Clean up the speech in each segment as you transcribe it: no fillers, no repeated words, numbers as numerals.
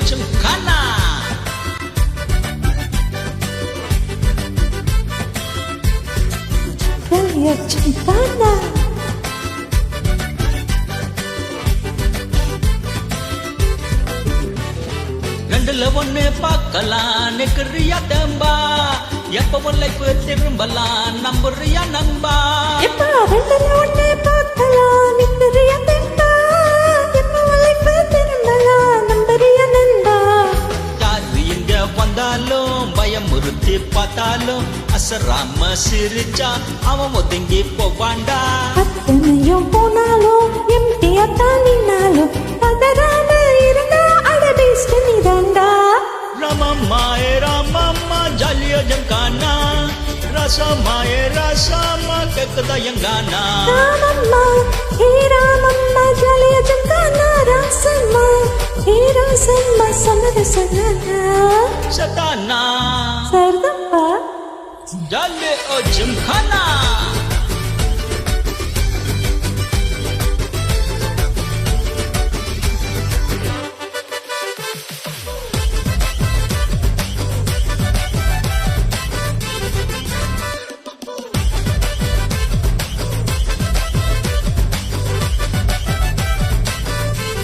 Gymkhana. Dahlia Gymkhana. ரெண்டுல ஒண்ணு பார்க்கலாம் நெக்குறியா தம்பா எப்பவும் லைஃப் திரும்பலாம் நம்புறியா நண்பா எப்பா ரெண்டுல ஒண்ணு பார்க்கலாம் நெக்குறியா தம்பா எப்பவும் லைஃப் திரும்பலாம் நம்புறியா நண்பா யாரு இங்க வந்தாலும் பயமுறுத்தி பார்த்தாலும் அசராம சிரிச்சா அவன் ஒதுங்கி போவாண்டா அத்தனையும் போனாலும் எம்டியா தான் நின்னாலும் பதறாம இருந்தா அட பெஸ்ட் நீதாண்டா ராமம்மா ஜாலியா ஜம்கானா ரசமா கேக்குதா எங்கானா ராமம்மா ஜாலியா ஜம்கானா ராசம்மா சமர சனனா சதானா சர்தப்பா ஜாலியா ஓ ஜம்கானா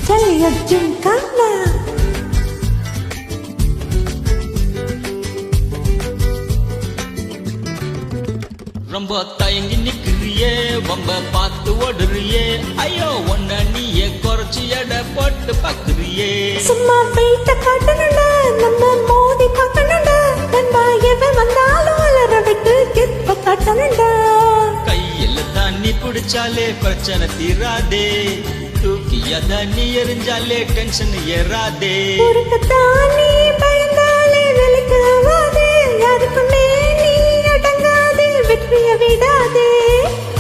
ஜாலியா ஜம்கானா ரொம்ப தயங்கி நிக்கிறியே வம்ப பார்த்து ஓடுறியே ஐயோ ஒன்ன நீயே குறைச்சி எடை போட்டு பாக்குறியே சும்மா வெயிட்ட காட்டணும்டா நம்ம மோதி பார்க்கணும்டா நண்பா எவன் வந்தாலும் அலற விட்டு கெப்ப காட்டணும்டா கையில தண்ணி பிடிச்சாலே பிரச்சனை தீராதே தூக்கி அத நீ எரிஞ்சாலே டென்ஷன் ஏறாதே உருக்கத்தான் நீ பயந்தாலே விலைக்கு ஆகாதே யாருக்குமே நீ அடங்காதே வெற்றிய விடாதே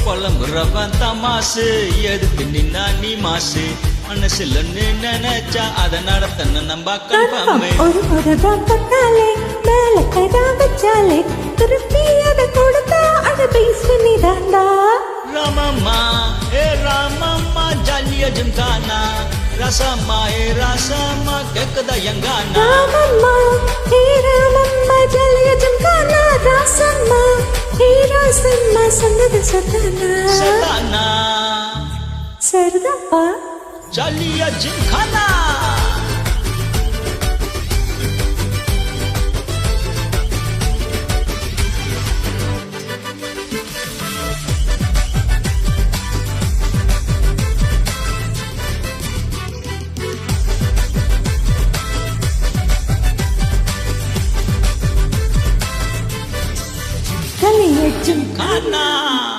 புலம்புறவன் தமாசு எதுக்கு நின்னா நீ மாசு மனசுல நினைச்சா அதை நடத்தணும் நம்ம கன்ஃபார்ம் ஒரு முறைதான் தொட்டாலே மேல கைதான் வச்சாலே திருப்பி அதை கொடுத்தா அதை பேசு நீதாண்டா ராமம்மா ஜாலியா ஜம்கானா ரசமா கேக்குதா எங்கானா ராமம்மா ஜாலியா ஜம்கானா ராசம்மா சொன்னது சத்தானா சதானா சரிதாப்பா ஜாலியா ஜம்கானா Dahlia Gymkhana.